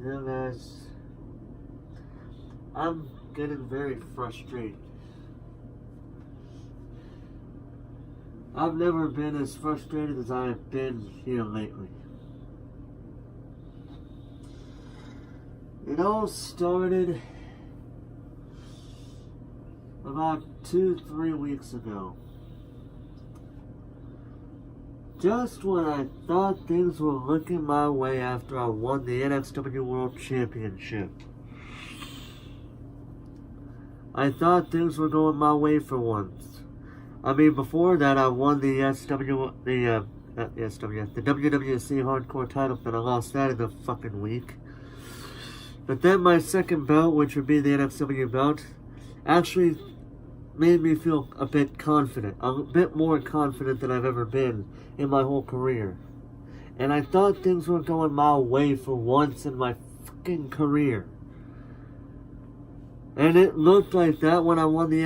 Yeah, guys, I'm getting very frustrated. I've never been as frustrated as I have been here lately. It all started about 2-3 weeks ago. Just when I thought things were looking my way after I won the NXW World Championship. I thought things were going my way for once. I mean, before that, I won the WWC Hardcore title, but I lost that in a fucking week. But then my second belt, which would be the NXW belt, actually made me feel a bit confident. A bit more confident than I've ever been in my whole career. And I thought things were going my way for once in my fucking career. And it looked like that when I won the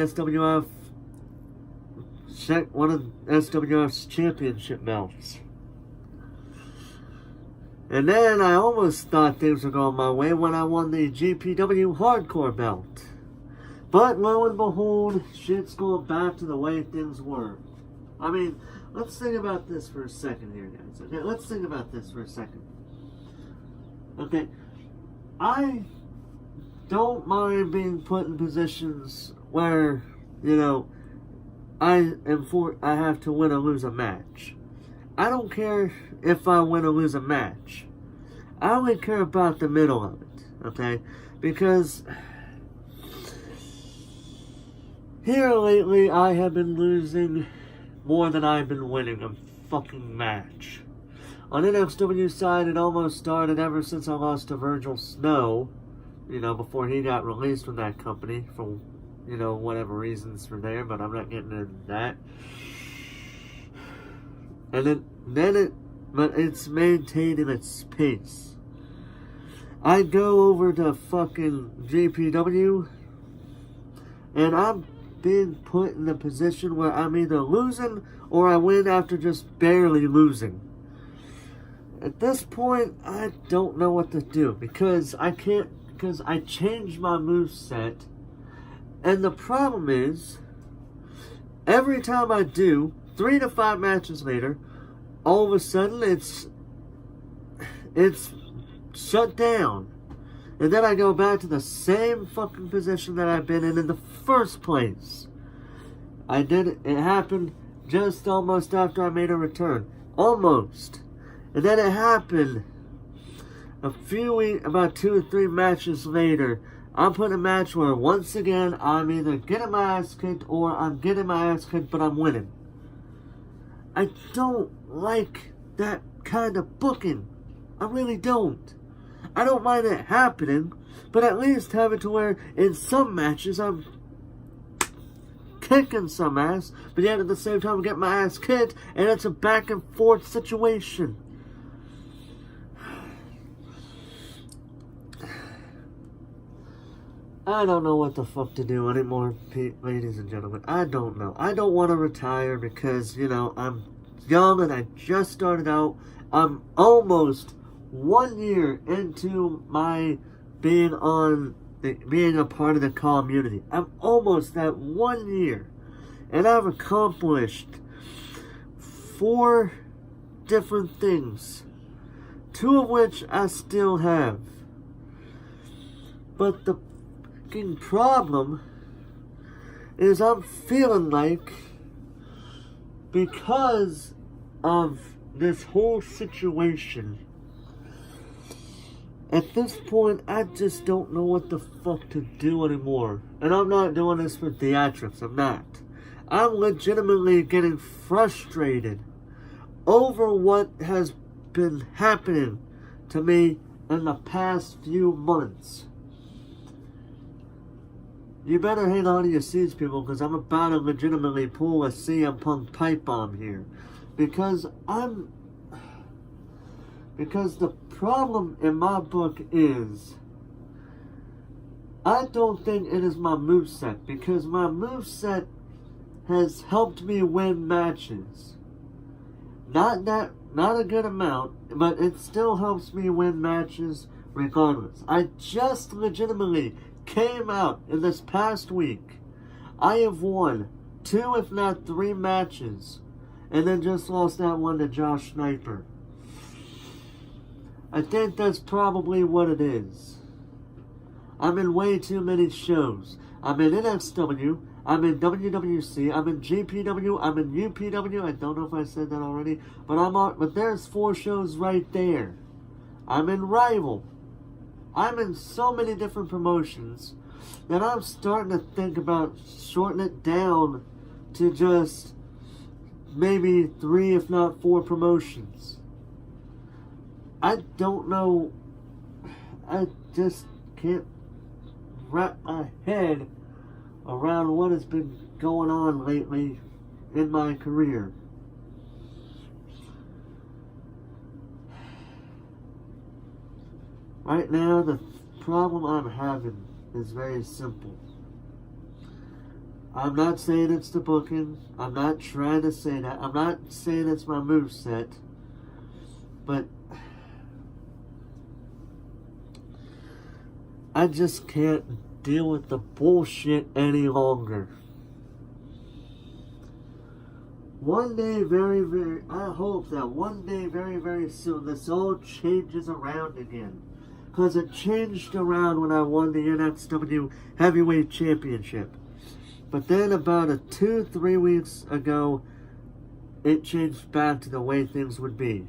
one of SWF's championship belts. And then I almost thought things were going my way when I won the GPW Hardcore belt. But lo and behold, shit's going back to the way things were. I mean, let's think about this for a second here, guys. Okay, let's think about this for a second. Okay, I don't mind being put in positions where, I have to win or lose a match. I don't care if I win or lose a match. I only care about the middle of it, okay? Because here lately, I have been losing more than I've been winning a fucking match. On NXW side, it almost started ever since I lost to Virgil Snow, before he got released from that company for, whatever reasons for there, but I'm not getting into that. And but it's maintaining its pace. I go over to fucking GPW, and I'm being put in the position where I'm either losing or I win after just barely losing. At this point, I don't know what to do because I changed my moveset, and the problem is, every time I do, 3 to 5 matches later, all of a sudden it's shut down. And then I go back to the same fucking position that I've been in the first place. It happened just almost after I made a return. Almost. And then it happened about 2 or 3 matches later. I'm put in a match where once again I'm either getting my ass kicked or I'm getting my ass kicked but I'm winning. I don't like that kind of booking. I really don't. I don't mind it happening, but at least have it to where in some matches I'm kicking some ass, but yet at the same time I'm getting my ass kicked, and it's a back and forth situation. I don't know what the fuck to do anymore, ladies and gentlemen. I don't know. I don't want to retire because, I'm young and I just started out. I'm almost 1 year into my being a part of the community. I'm almost at 1 year. And I've accomplished 4 different things. 2 of which I still have. But the fucking problem is I'm feeling like, because of this whole situation, at this point, I just don't know what the fuck to do anymore. And I'm not doing this for theatrics, I'm not. I'm legitimately getting frustrated over what has been happening to me in the past few months. You better hang on to your seats, people, because I'm about to legitimately pull a CM Punk pipe bomb here. Because the problem in my book is, I don't think it is my moveset, because my moveset has helped me win matches. Not a good amount, but it still helps me win matches regardless. I just legitimately came out in this past week. I have won 2 if not 3 matches, and then just lost that one to Josh Sniper. I think that's probably what it is. I'm in way too many shows. I'm in NXW, I'm in WWC, I'm in GPW, I'm in UPW. I don't know if I said that already, but there's 4 shows right there. I'm in Rival. I'm in so many different promotions that I'm starting to think about shortening it down to just maybe 3 if not 4 promotions. I don't know. I just can't wrap my head around what has been going on lately in my career. Right now, the problem I'm having is very simple. I'm not saying it's the booking. I'm not trying to say that. I'm not saying it's my moveset. But I just can't deal with the bullshit any longer. One day, I hope that one day, very soon, this all changes around again. Because it changed around when I won the NXW Heavyweight Championship. But then about 2-3 weeks ago, it changed back to the way things would be.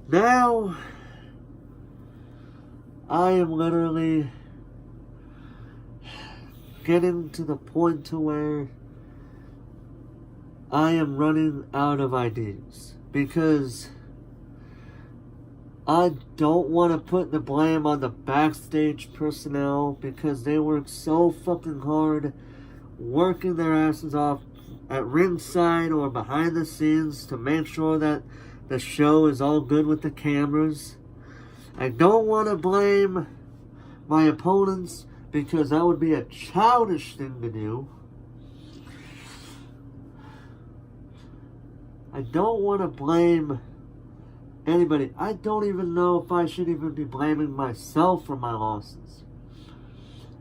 Now, I am literally getting to the point to where I am running out of ideas. Because I don't want to put the blame on the backstage personnel because they work so fucking hard working their asses off at ringside or behind the scenes to make sure that the show is all good with the cameras. I don't want to blame my opponents because that would be a childish thing to do. I don't want to blame anybody. I don't even know if I should even be blaming myself for my losses.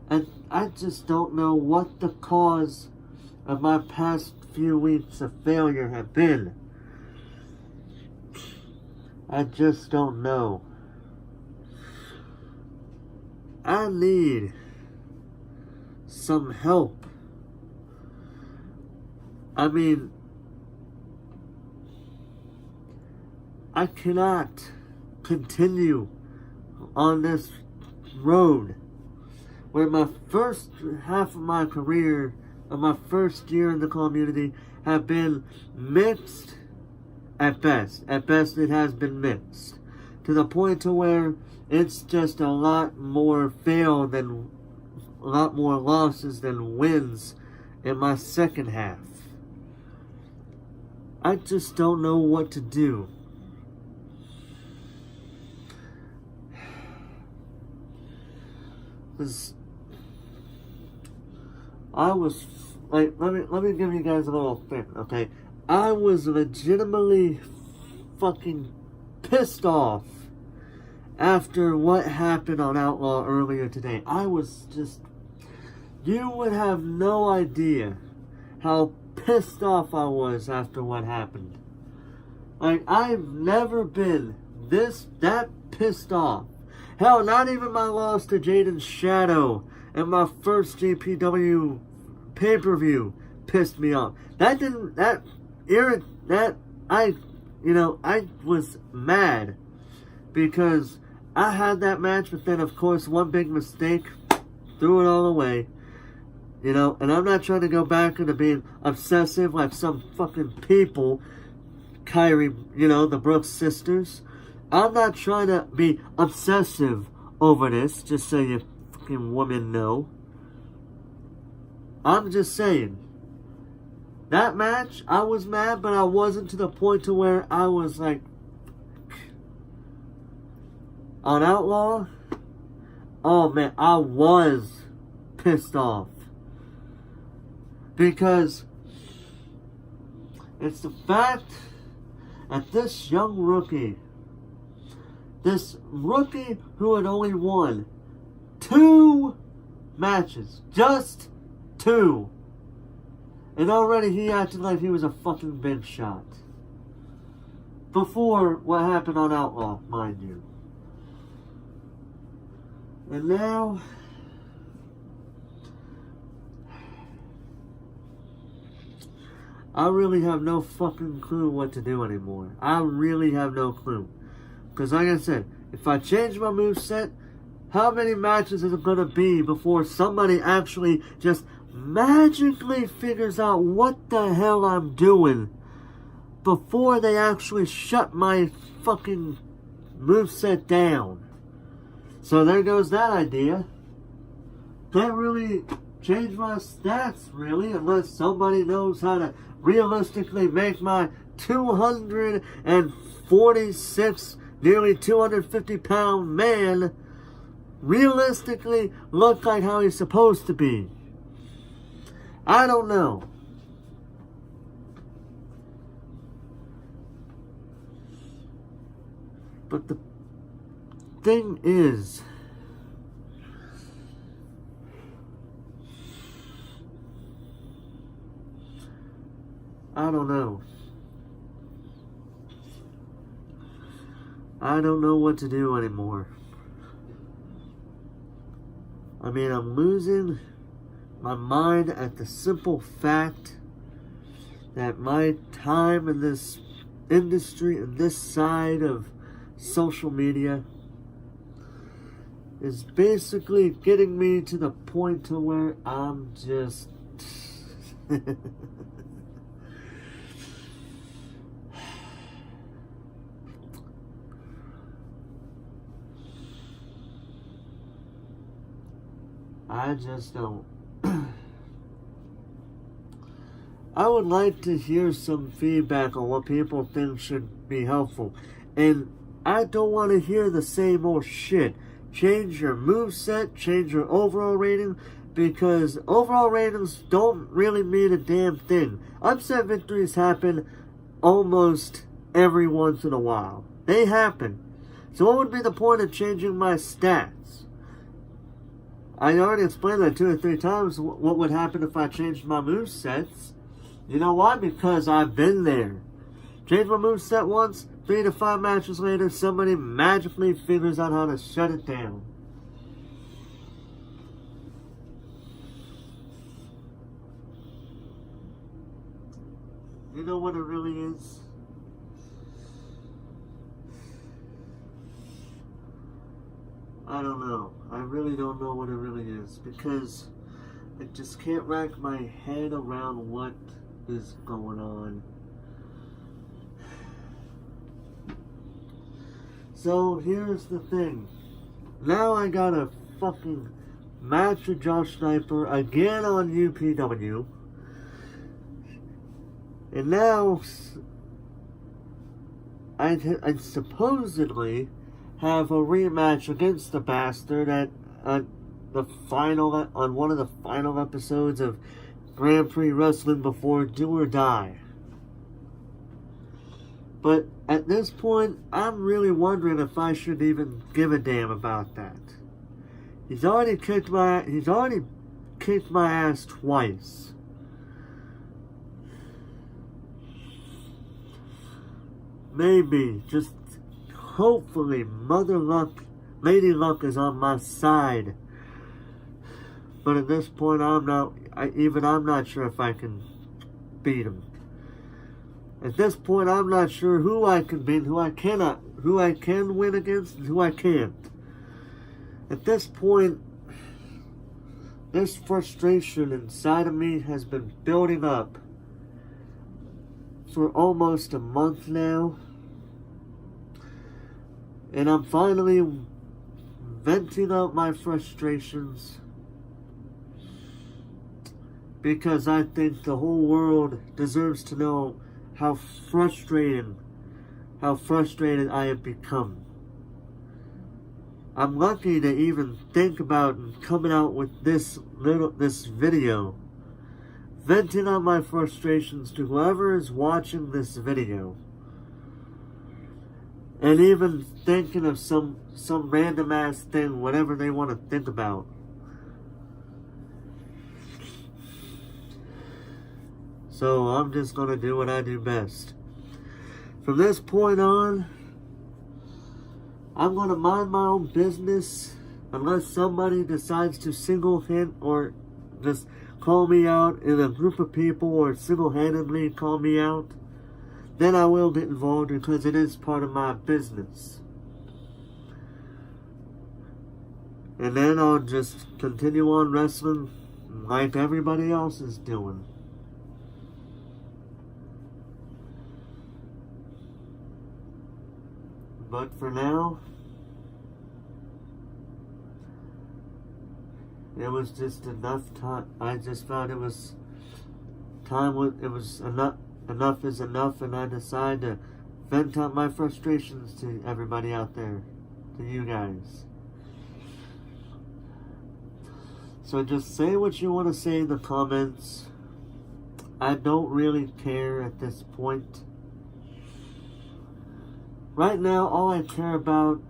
And I just don't know what the cause of my past few weeks of failure have been. I just don't know. I need some help. I mean, I cannot continue on this road where my first half of my career, of my first year in the community, have been mixed at best. At best it has been mixed. To the point to where it's just a lot more losses than wins in my second half. I just don't know what to do. Because I was like, let me give you guys a little thing, okay? I was legitimately fucking pissed off after what happened on Outlaw earlier today. I was just, you would have no idea how pissed off I was after what happened. Like, I've never been that pissed off. Hell, not even my loss to Jaden Shadow and my first GPW pay-per-view pissed me off. I was mad because I had that match, but then of course one big mistake threw it all away. And I'm not trying to go back into being obsessive like some fucking people, Kyrie, the Brooks sisters. I'm not trying to be obsessive over this, just so you fucking women know. I'm just saying. That match, I was mad, but I wasn't to the point to where I was like... On Outlaw? Oh man, I was pissed off. Because it's the fact that this young rookie This rookie who had only won 2 matches. Just 2. And already he acted like he was a fucking big shot. Before what happened on Outlaw, mind you. And now, I really have no fucking clue what to do anymore. I really have no clue. Because like I said, if I change my moveset, how many matches is it going to be before somebody actually just magically figures out what the hell I'm doing before they actually shut my fucking moveset down? So there goes that idea. Can't really change my stats, really, unless somebody knows how to realistically make my 246, nearly 250-pound man realistically look like how he's supposed to be. I don't know. But the thing is, I don't know. I don't know what to do anymore. I mean, I'm losing my mind at the simple fact that my time in this industry and this side of social media is basically getting me to the point to where I'm just I just don't. I would like to hear some feedback on what people think should be helpful. And I don't want to hear the same old shit. Change your moveset, change your overall rating, because overall ratings don't really mean a damn thing. Upset victories happen almost every once in a while. They happen. So what would be the point of changing my stats? I already explained that 2 or 3 times what would happen if I changed my movesets. You know why? Because I've been there. Change my moveset once, 3 to 5 matches later, somebody magically figures out how to shut it down. You know what it really is? I don't know. I really don't know what it really is, because I just can't wrap my head around what is going on. So here's the thing. Now I got a fucking match with Josh Sniper again on UPW. And now I supposedly have a rematch against the bastard at the final, on one of the final episodes of Grand Prix Wrestling before Do or Die. But at this point, I'm really wondering if I should even give a damn about that. He's already kicked my ass twice. Maybe, just hopefully, Lady Luck is on my side. But at this point, I'm not sure if I can beat him. At this point, I'm not sure who I can beat, who I can win against, and who I can't. At this point, this frustration inside of me has been building up for almost a month now. And I'm finally venting out my frustrations, because I think the whole world deserves to know how frustrated I have become. I'm lucky to even think about coming out with this video, venting out my frustrations to whoever is watching this video. And even thinking of some random ass thing, whatever they want to think about. So I'm just going to do what I do best. From this point on, I'm going to mind my own business unless somebody decides to single hit or just call me out in a group of people or single-handedly call me out. Then I will get involved because it is part of my business. And then I'll just continue on wrestling like everybody else is doing. But for now, it was just enough time. I just found it was time. It was enough. Enough is enough, and I decided to vent out my frustrations to everybody out there, to you guys. So just say what you want to say in the comments. I don't really care at this point. Right now, all I care about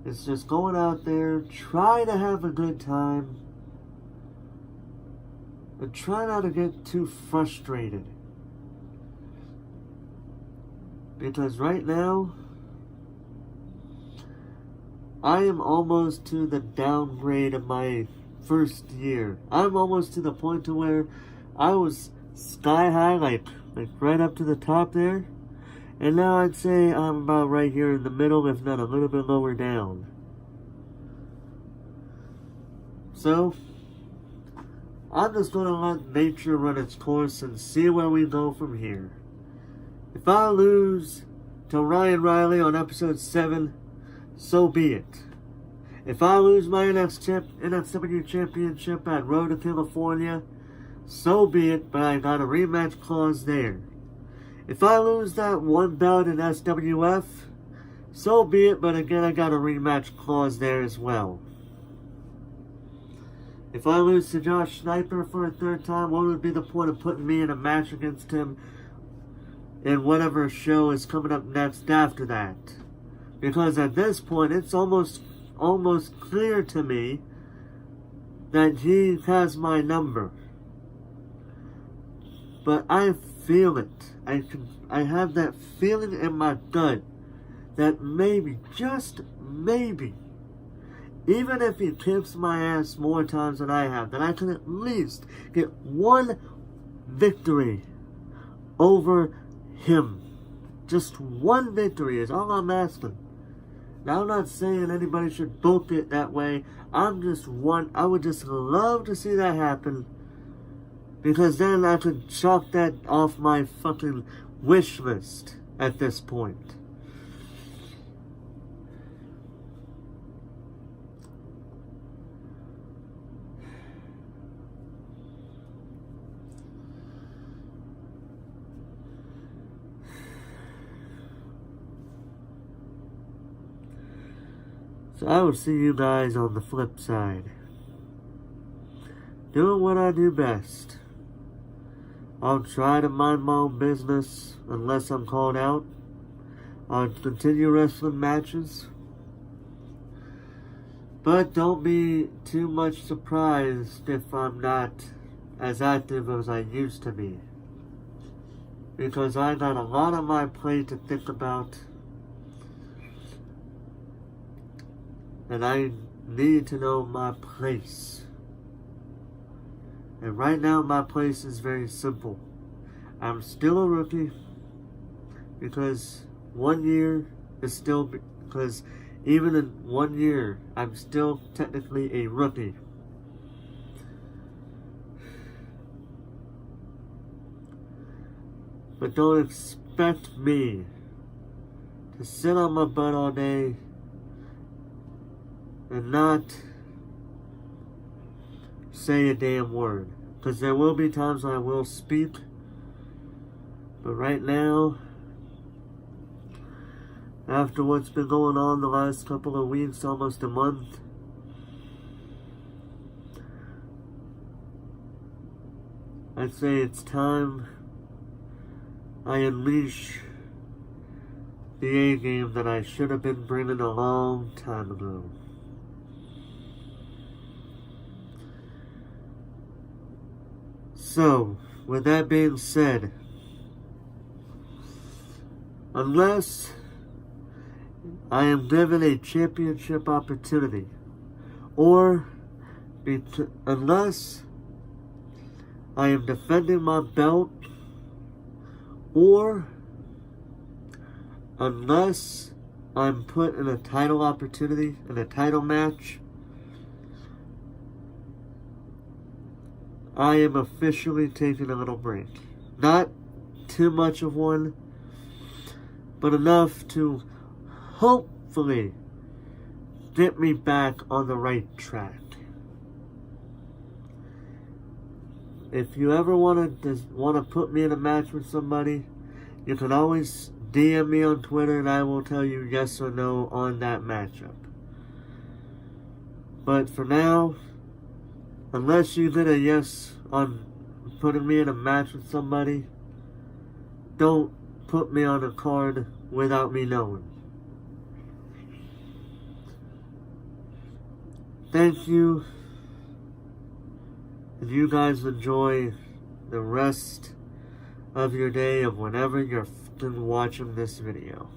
is just going out there, try to have a good time, and try not to get too frustrated. Because right now, I am almost to the downgrade of my first year. I'm almost to the point to where I was sky high, like right up to the top there. And now I'd say I'm about right here in the middle, if not a little bit lower down. So, I'm just going to let nature run its course and see where we go from here. If I lose to Ryan Riley on episode 7, so be it. If I lose my NXW Championship at Road to California, so be it, but I got a rematch clause there. If I lose that one bout in SWF, so be it, but again I got a rematch clause there as well. If I lose to Josh Sniper for a third time, what would be the point of putting me in a match against him in whatever show is coming up next after that? Because at this point, it's almost clear to me that he has my number. But I feel it. I have that feeling in my gut that maybe, just maybe, even if he kicks my ass more times than I have, that I can at least get one victory over him. Just one victory is all I'm asking. Now, I'm not saying anybody should book it that way. I would just love to see that happen. Because then I could chalk that off my fucking wish list at this point. So I will see you guys on the flip side. Doing what I do best. I'll try to mind my own business unless I'm called out. I'll continue wrestling matches. But don't be too much surprised if I'm not as active as I used to be. Because I got a lot on my plate to think about. And I need to know my place. And right now, my place is very simple. I'm still a rookie because 1 year is still, because even in 1 year, I'm still technically a rookie. But don't expect me to sit on my butt all day and not say a damn word. Because there will be times I will speak. But right now, after what's been going on the last couple of weeks, almost a month, I'd say it's time I unleash the A game that I should have been bringing a long time ago. So, with that being said, unless I am given a championship opportunity, or unless I am defending my belt, or unless I'm put in a title opportunity, in a title match, I am officially taking a little break. Not too much of one, but enough to hopefully get me back on the right track. If you ever want to put me in a match with somebody, you can always DM me on Twitter and I will tell you yes or no on that matchup. But for now, unless you get a yes on putting me in a match with somebody, don't put me on a card without me knowing. Thank you. And you guys enjoy the rest of your day of whenever you're watching this video.